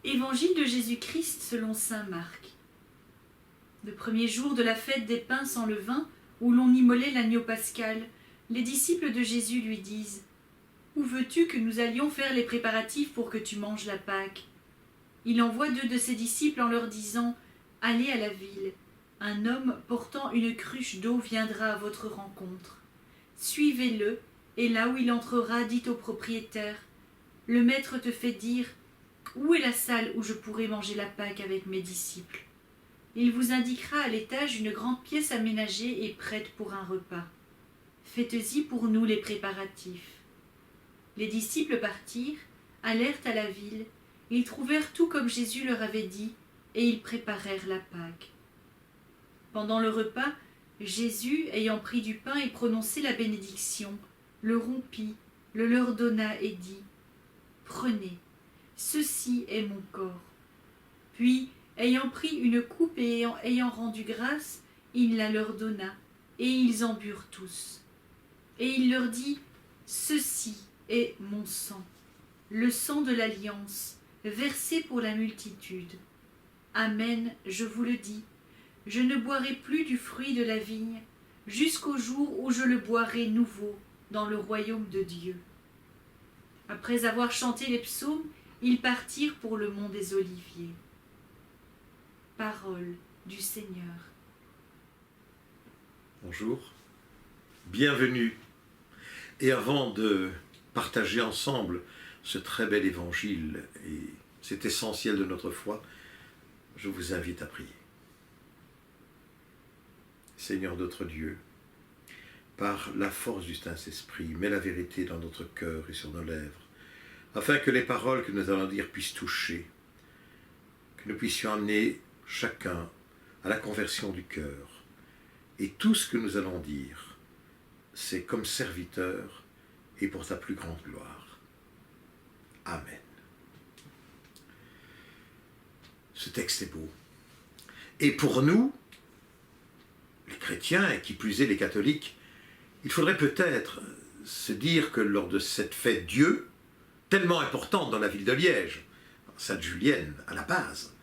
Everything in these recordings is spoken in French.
Évangile de Jésus-Christ selon saint Marc. Le premier jour de la fête des pains sans levain, où l'on immolait l'agneau pascal, les disciples de Jésus lui disent « Où veux-tu que nous allions faire les préparatifs pour que tu manges la Pâque ?» Il envoie 2 de ses disciples en leur disant « Allez à la ville, un homme portant une cruche d'eau viendra à votre rencontre. Suivez-le, et là où il entrera, dites au propriétaire « Le maître te fait dire « Où est la salle où je pourrai manger la Pâque avec mes disciples ?» Il vous indiquera à l'étage une grande pièce aménagée et prête pour un repas. Faites-y pour nous les préparatifs. Les disciples partirent, allèrent à la ville, ils trouvèrent tout comme Jésus leur avait dit, et ils préparèrent la Pâque. Pendant le repas, Jésus, ayant pris du pain et prononcé la bénédiction, le rompit, le leur donna et dit « Prenez, ceci est mon corps. » Puis, ayant pris une coupe et ayant rendu grâce, il la leur donna, et ils en burent tous. Et il leur dit « Ceci est mon sang, le sang de l'alliance, versé pour la multitude. Amen, je vous le dis, je ne boirai plus du fruit de la vigne, jusqu'au jour où je le boirai nouveau dans le royaume de Dieu. » Après avoir chanté les psaumes, ils partirent pour le mont des Oliviers. Parole du Seigneur. Bonjour, bienvenue. Et avant de partager ensemble ce très bel évangile et cet essentiel de notre foi, je vous invite à prier. Seigneur notre Dieu, par la force du Saint-Esprit, mets la vérité dans notre cœur et sur nos lèvres, afin que les paroles que nous allons dire puissent toucher, que nous puissions amener chacun à la conversion du cœur. Et tout ce que nous allons dire, c'est comme serviteur et pour ta plus grande gloire. Amen. Ce texte est beau. Et pour nous, les chrétiens, et qui plus est les catholiques, il faudrait peut-être se dire que lors de cette fête Dieu, tellement importante dans la ville de Liège, Sainte Julienne à la base,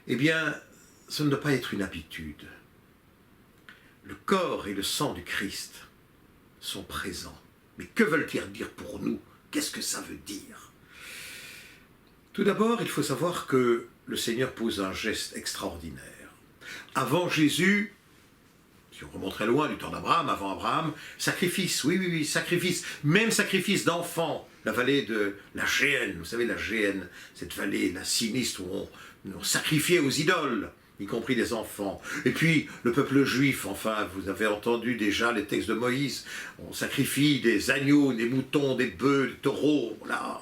eh bien, ce ne doit pas être une habitude. Le corps et le sang du Christ sont présents. Mais que veulent-ils dire pour nous? Qu'est-ce que ça veut dire? Tout d'abord, il faut savoir que le Seigneur pose un geste extraordinaire. Avant Jésus, si on remonte très loin du temps d'Abraham, avant Abraham, sacrifice, oui, sacrifice, même sacrifice d'enfants. La vallée de la Géhenne, vous savez, la Géhenne, cette vallée, la sinistre où on sacrifiait aux idoles, y compris des enfants. Et puis, le peuple juif, enfin, vous avez entendu déjà les textes de Moïse, on sacrifie des agneaux, des moutons, des bœufs, des taureaux, voilà.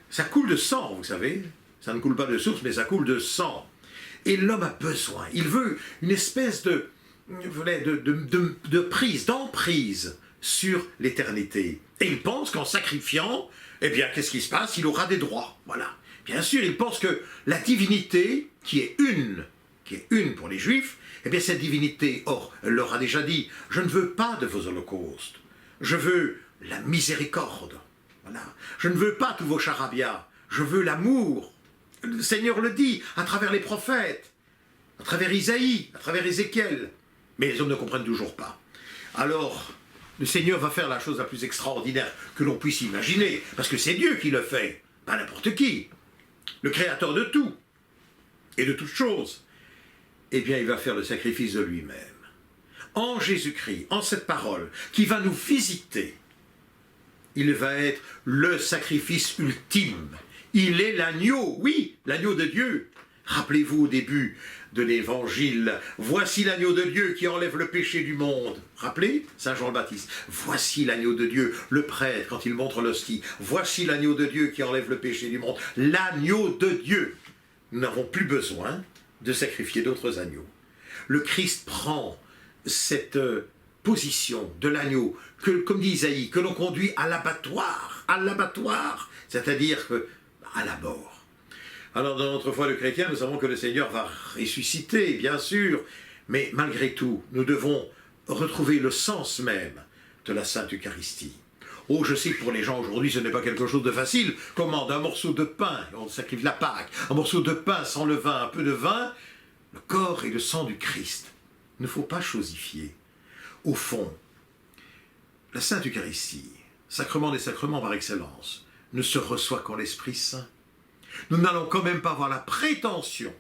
Ça coule de sang, vous savez, ça ne coule pas de source, mais ça coule de sang. Et l'homme a besoin, il veut une espèce de prise, d'emprise sur l'éternité. Et il pense qu'en sacrifiant, eh bien, qu'est-ce qui se passe? Il aura des droits, voilà. Bien sûr, il pense que la divinité, qui est une pour les Juifs, eh bien, cette divinité, or, elle leur a déjà dit, je ne veux pas de vos holocaustes, je veux la miséricorde, voilà. Je ne veux pas tous vos charabia, je veux l'amour. Le Seigneur le dit à travers les prophètes, à travers Isaïe, à travers Ézéchiel, mais les hommes ne comprennent toujours pas. Alors, le Seigneur va faire la chose la plus extraordinaire que l'on puisse imaginer, parce que c'est Dieu qui le fait, pas n'importe qui, le créateur de tout et de toutes choses. Eh bien, il va faire le sacrifice de lui-même. En Jésus-Christ, en cette parole, qui va nous visiter, il va être le sacrifice ultime. Il est l'agneau, oui, l'agneau de Dieu. Rappelez-vous au début de l'évangile, voici l'agneau de Dieu qui enlève le péché du monde. Rappelez, Saint Jean le Baptiste, voici l'agneau de Dieu, le prêtre quand il montre l'hostie, voici l'agneau de Dieu qui enlève le péché du monde, l'agneau de Dieu. Nous n'avons plus besoin de sacrifier d'autres agneaux. Le Christ prend cette position de l'agneau, comme dit Isaïe, que l'on conduit à l'abattoir, c'est-à-dire à la mort. Alors, dans notre foi de chrétien, nous savons que le Seigneur va ressusciter, bien sûr, mais malgré tout, nous devons retrouver le sens même de la Sainte Eucharistie. Oh, je sais que pour les gens aujourd'hui, ce n'est pas quelque chose de facile. Comment? D'un morceau de pain, on sacrifie la Pâque, un morceau de pain sans le vin, un peu de vin, le corps et le sang du Christ. Il ne faut pas chosifier. Au fond, la Sainte Eucharistie, sacrement des sacrements par excellence, ne se reçoit qu'en l'Esprit Saint. Nous n'allons quand même pas avoir la prétention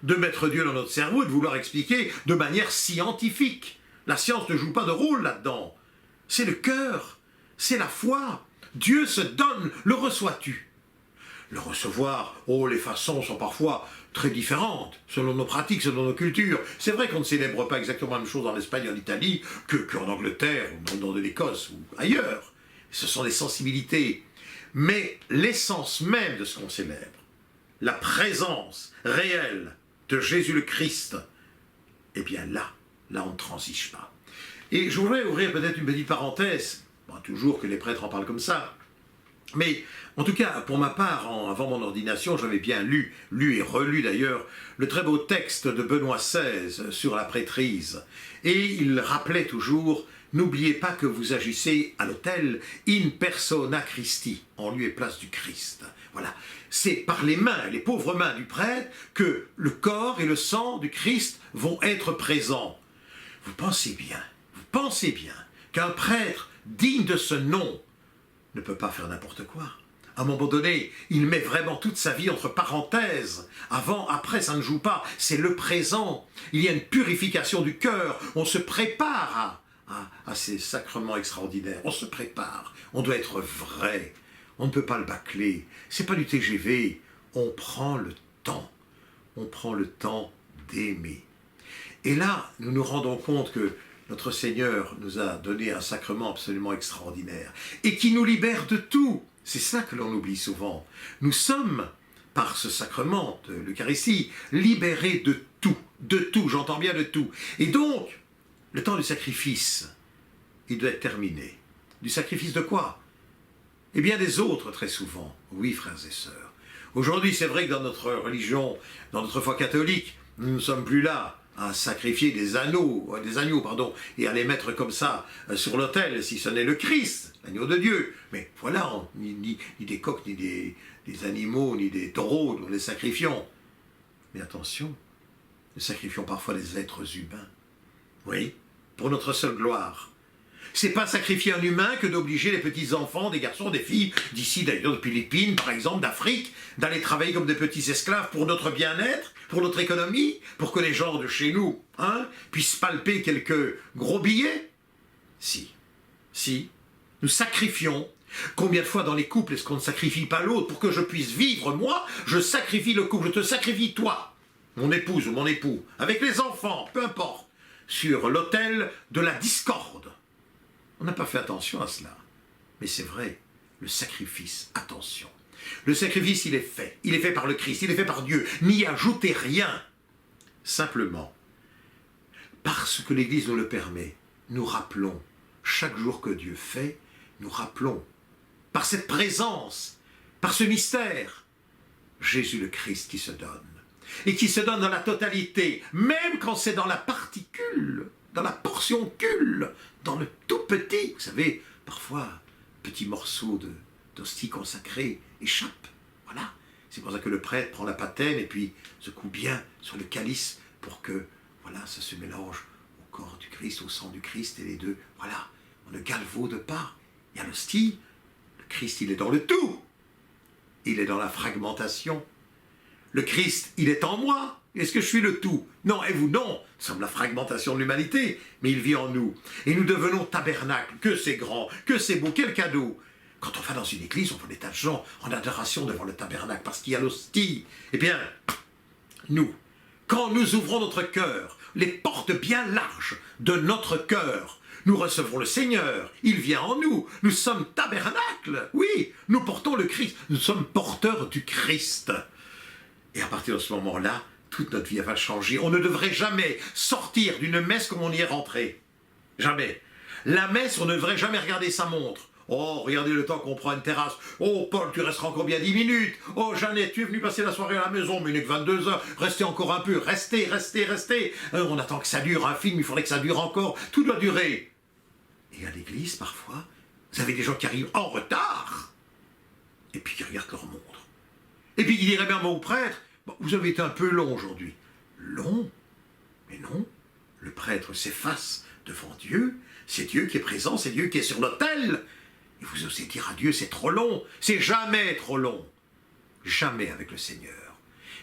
de mettre Dieu dans notre cerveau et de vouloir expliquer de manière scientifique. La science ne joue pas de rôle là-dedans. C'est le cœur, c'est la foi. Dieu se donne, le reçois-tu? Le recevoir, oh, les façons sont parfois très différentes, selon nos pratiques, selon nos cultures. C'est vrai qu'on ne célèbre pas exactement la même chose en Espagne, en Italie, qu'en Angleterre, ou dans l'Écosse, ou ailleurs. Ce sont des sensibilités. Mais l'essence même de ce qu'on célèbre, la présence réelle de Jésus le Christ, eh bien là on ne transige pas. Et je voudrais ouvrir peut-être une petite parenthèse, bon, toujours que les prêtres en parlent comme ça, mais en tout cas, pour ma part, avant mon ordination, j'avais bien lu et relu d'ailleurs, le très beau texte de Benoît XVI sur la prêtrise. Et il rappelait toujours, n'oubliez pas que vous agissez à l'autel in persona Christi, en lieu et place du Christ. Voilà, c'est par les mains, les pauvres mains du prêtre, que le corps et le sang du Christ vont être présents. Vous pensez bien qu'un prêtre digne de ce nom ne peut pas faire n'importe quoi. À un moment donné, il met vraiment toute sa vie entre parenthèses. Avant, après, ça ne joue pas. C'est le présent. Il y a une purification du cœur. On se prépare à ces sacrements extraordinaires. On se prépare. On doit être vrai. On ne peut pas le bâcler. C'est pas du TGV. On prend le temps. On prend le temps d'aimer. Et là, nous nous rendons compte que notre Seigneur nous a donné un sacrement absolument extraordinaire et qui nous libère de tout. C'est ça que l'on oublie souvent. Nous sommes, par ce sacrement de l'Eucharistie, libérés de tout, j'entends bien de tout. Et donc, le temps du sacrifice, il doit être terminé. Du sacrifice de quoi? Eh bien des autres, très souvent. Oui, frères et sœurs. Aujourd'hui, c'est vrai que dans notre religion, dans notre foi catholique, nous ne sommes plus là à sacrifier des agneaux, et à les mettre comme ça sur l'autel, si ce n'est le Christ, l'agneau de Dieu. Mais voilà, ni des coqs, ni des animaux, ni des taureaux, nous les sacrifions. Mais attention, nous sacrifions parfois des êtres humains. Oui, pour notre seule gloire. C'est pas sacrifier un humain que d'obliger les petits-enfants, des garçons, des filles, d'ici d'ailleurs, de Philippines, par exemple, d'Afrique, d'aller travailler comme des petits esclaves pour notre bien-être, pour notre économie, pour que les gens de chez nous puissent palper quelques gros billets. Si, nous sacrifions. Combien de fois dans les couples est-ce qu'on ne sacrifie pas l'autre pour que je puisse vivre moi? Je sacrifie le couple, je te sacrifie toi, mon épouse ou mon époux, avec les enfants, peu importe, sur l'autel de la discorde. On n'a pas fait attention à cela. Mais c'est vrai, le sacrifice, attention. Le sacrifice, il est fait par le Christ, il est fait par Dieu. N'y ajoutez rien. Simplement, parce que l'Église nous le permet, nous rappelons, chaque jour que Dieu fait, nous rappelons, par cette présence, par ce mystère, Jésus le Christ qui se donne. Et qui se donne dans la totalité, même quand c'est dans la particule, dans la portioncule, dans le tout petit. Vous savez, parfois, petit morceau d'hostie consacrée échappe. Voilà. C'est pour ça que le prêtre prend la patène et puis secoue bien sur le calice pour que, voilà, ça se mélange au corps du Christ, au sang du Christ, et les deux, voilà, on ne galvaude pas. Il y a l'hostie, le Christ, il est dans le tout. Il est dans la fragmentation. Le Christ, il est en moi. Est-ce que je suis le tout? Non, et vous, non. Nous sommes la fragmentation de l'humanité, mais il vit en nous. Et nous devenons tabernacle. Que c'est grand, que c'est beau, quel cadeau. Quand on va dans une église, on voit des tas de gens en adoration devant le tabernacle, parce qu'il y a l'hostie. Eh bien, nous, quand nous ouvrons notre cœur, les portes bien larges de notre cœur, nous recevons le Seigneur, il vient en nous, nous sommes tabernacle, oui, nous portons le Christ, nous sommes porteurs du Christ. Et à partir de ce moment-là, toute notre vie va changer. On ne devrait jamais sortir d'une messe comme on y est rentré. Jamais. La messe, on ne devrait jamais regarder sa montre. Oh, regardez le temps qu'on prend une terrasse. Oh, Paul, tu resteras encore bien 10 minutes. Oh, Jeannette, tu es venu passer la soirée à la maison, mais il n'est que 22 heures. Restez encore un peu. Restez. On attend que ça dure un film, il faudrait que ça dure encore. Tout doit durer. Et à l'église, parfois, Vous avez des gens qui arrivent en retard, et puis qui regardent leur montre. Et puis qui diraient bien, mon prêtre, bon, vous avez été un peu long aujourd'hui. Long? Mais non, le prêtre s'efface devant Dieu, c'est Dieu qui est présent, c'est Dieu qui est sur l'autel. Et vous osez dire à Dieu, c'est trop long, c'est jamais trop long. Jamais avec le Seigneur.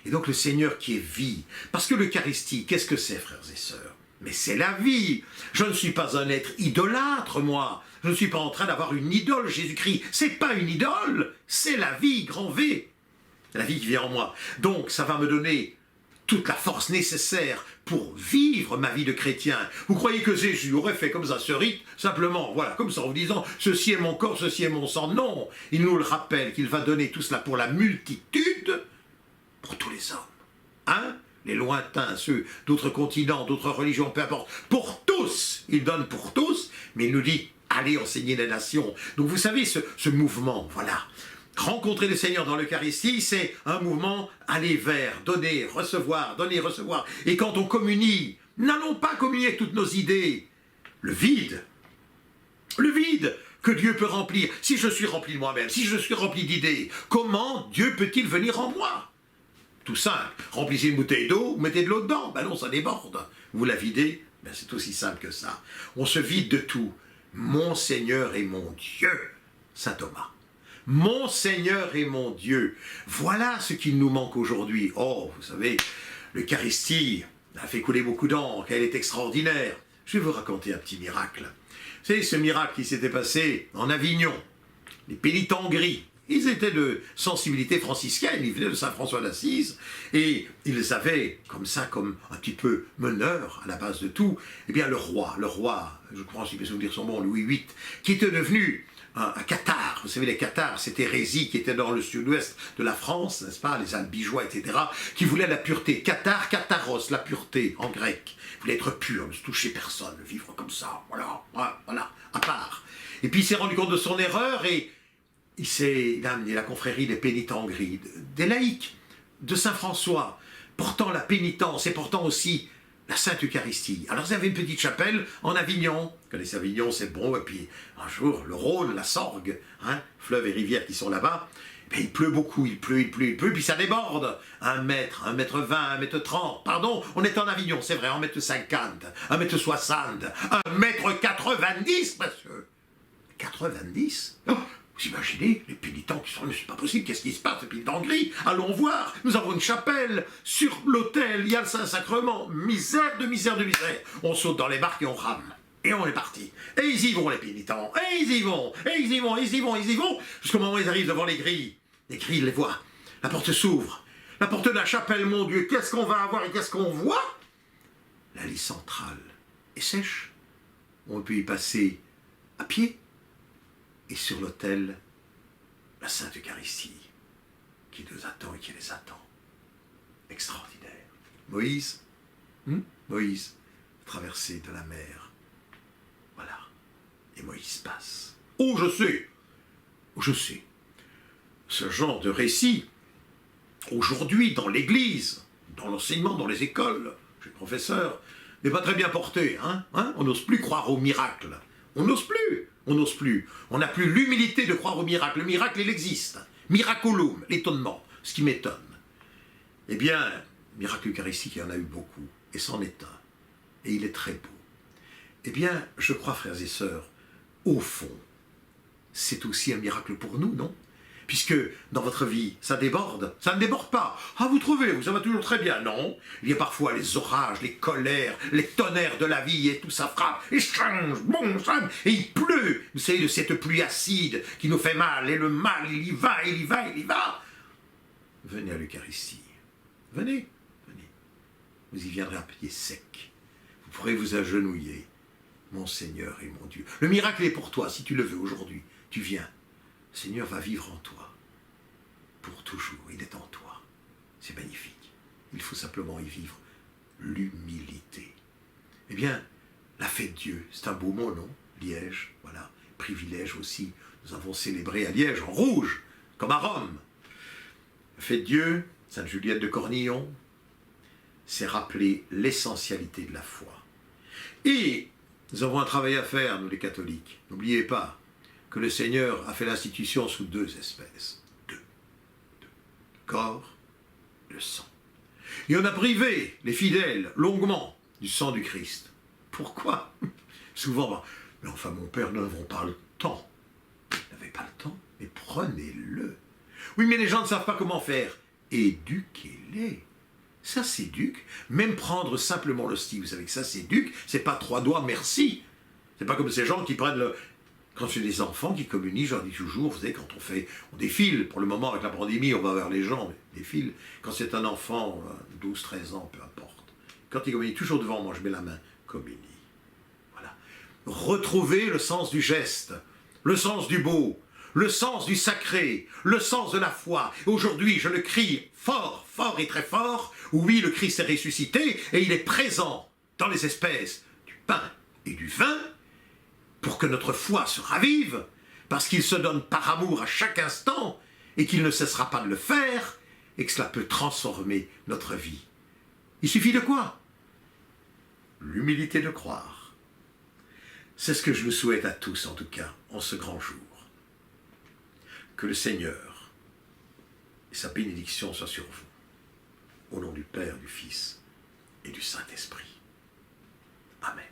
Et donc le Seigneur qui est vie. Parce que l'Eucharistie, qu'est-ce que c'est, frères et sœurs? Mais c'est la vie. Je ne suis pas un être idolâtre, moi. Je ne suis pas en train d'avoir une idole, Jésus-Christ. C'est pas une idole, c'est la vie, grand V. La vie qui vient en moi. Donc ça va me donner toute la force nécessaire pour vivre ma vie de chrétien. Vous croyez que Jésus aurait fait comme ça ce rite, simplement, voilà, comme ça, en vous disant, ceci est mon corps, ceci est mon sang? Non, il nous le rappelle qu'il va donner tout cela pour la multitude, pour tous les hommes. Hein? Les lointains, ceux d'autres continents, d'autres religions, peu importe. Pour tous, il donne pour tous, mais il nous dit, allez enseigner les nations. Donc vous savez, ce mouvement, voilà. Rencontrer le Seigneur dans l'Eucharistie, c'est un mouvement aller vers, donner, recevoir, donner, recevoir. Et quand on communie, n'allons pas communier avec toutes nos idées. Le vide que Dieu peut remplir. Si je suis rempli de moi-même, si je suis rempli d'idées, comment Dieu peut-il venir en moi? Tout simple. Remplissez une bouteille d'eau, mettez de l'eau dedans. Ben non, ça déborde. Vous la videz, ben c'est aussi simple que ça. On se vide de tout. Mon Seigneur et mon Dieu, saint Thomas. Mon Seigneur et mon Dieu. Voilà ce qui nous manque aujourd'hui. Oh, vous savez, l'Eucharistie a fait couler beaucoup d'encre, elle est extraordinaire. Je vais vous raconter un petit miracle. Vous savez, ce miracle qui s'était passé en Avignon, les pénitents gris, ils étaient de sensibilité franciscaine, ils venaient de Saint François d'Assise, et ils avaient, comme ça, comme un petit peu meneur à la base de tout, eh bien le roi, je crois, si je peux vous dire son nom, Louis VIII, qui était devenu un cathare. Vous savez, les cathares, cette hérésie qui était dans le sud-ouest de la France, n'est-ce pas, les albigeois, etc., qui voulaient la pureté. Cathare, katharos, la pureté, en grec. Ils voulaient être pur, ne se toucher personne, vivre comme ça, voilà, à part. Et puis il s'est rendu compte de son erreur et il a amené la confrérie des pénitents gris, des laïcs, de Saint-François, portant la pénitence et portant aussi la Sainte Eucharistie. Alors ils avaient une petite chapelle en Avignon. Vous connaissez Avignon, c'est bon. Et puis un jour, le Rhône, la Sorgue, hein, fleuves et rivières qui sont là-bas, il pleut beaucoup, il pleut, puis ça déborde. 1 mètre, 1 mètre 20, 1 mètre 30. Pardon, on est en Avignon, c'est vrai, 1 mètre 50, 1 mètre 60, 1 mètre 90, monsieur. 90 oh, vous imaginez, les pénitents qui sont là, c'est pas possible, qu'est-ce qui se passe, les pénitents gris? Allons voir, nous avons une chapelle, sur l'autel, il y a le Saint-Sacrement, misère de misère de misère. On saute dans les barques et on rame. Et on est parti. Et ils y vont, les pénitents. Et ils y vont. Et ils y vont, ils y vont, ils y vont. Jusqu'au moment où ils arrivent devant les grilles. Les grilles, ils les voient. La porte s'ouvre. La porte de la chapelle, mon Dieu. Qu'est-ce qu'on va avoir et qu'est-ce qu'on voit? La lit centrale est sèche. On peut y passer à pied. Et sur l'autel, la Sainte Eucharistie qui nous attend et qui les attend. Extraordinaire. Moïse, Moïse, traversée de la mer. Voilà. Et Moïse passe. Oh, je sais. Ce genre de récit, aujourd'hui, dans l'Église, dans l'enseignement, dans les écoles, chez le professeur, n'est pas très bien porté. On n'ose plus croire au miracle. On n'ose plus. On n'a plus l'humilité de croire au miracle. Le miracle, il existe. Miraculum, l'étonnement, ce qui m'étonne. Eh bien, miracle eucharistique, il y en a eu beaucoup. Et c'en est un. Et il est très beau. Eh bien, je crois, frères et sœurs, au fond, c'est aussi un miracle pour nous, non? Puisque dans votre vie, ça déborde. Ça ne déborde pas. Ah, vous trouvez, ça va toujours très bien. Non. Il y a parfois les orages, les colères, les tonnerres de la vie, et tout ça frappe, et change, bon, change, et il pleut. Vous savez, de cette pluie acide qui nous fait mal, et le mal, il y va, il y va, il y va. Venez à l'Eucharistie. Venez. Vous y viendrez à pied sec. Vous pourrez vous agenouiller. Mon Seigneur et mon Dieu. Le miracle est pour toi, si tu le veux aujourd'hui. Tu viens. Le Seigneur va vivre en toi, pour toujours, il est en toi. C'est magnifique. Il faut simplement y vivre l'humilité. Eh bien, la fête de Dieu, c'est un beau mot, non? Liège, voilà, privilège aussi. Nous avons célébré à Liège, en rouge, comme à Rome. La fête de Dieu, Sainte Juliette de Cornillon, c'est rappeler l'essentialité de la foi. Et nous avons un travail à faire, nous les catholiques. N'oubliez pas, que le Seigneur a fait l'institution sous deux espèces. Deux. Le corps et le sang. Et on a privé les fidèles longuement du sang du Christ. Pourquoi? Souvent, mais enfin mon père, nous n'avons pas le temps. Vous n'avez pas le temps? Mais prenez-le. Oui, mais les gens ne savent pas comment faire. Éduquez-les. Ça s'éduque. Même prendre simplement l'hostie, vous savez que ça s'éduque. C'est pas trois doigts, merci. C'est pas comme ces gens qui prennent le... Quand j'ai des enfants qui communient, je leur dis toujours, vous savez, quand on défile, pour le moment avec la pandémie, on va vers les gens, mais défile. Quand c'est un enfant, 12, 13 ans, peu importe. Quand il communie, toujours devant moi, je mets la main, communie. Voilà. Retrouvez le sens du geste, le sens du beau, le sens du sacré, le sens de la foi. Aujourd'hui, je le crie fort, fort et très fort. Oui, le Christ est ressuscité et il est présent dans les espèces du pain et du vin pour que notre foi se ravive, parce qu'il se donne par amour à chaque instant et qu'il ne cessera pas de le faire et que cela peut transformer notre vie. Il suffit de quoi? L'humilité de croire. C'est ce que je vous souhaite à tous, en tout cas, en ce grand jour. Que le Seigneur et sa bénédiction soient sur vous. Au nom du Père, du Fils et du Saint-Esprit. Amen.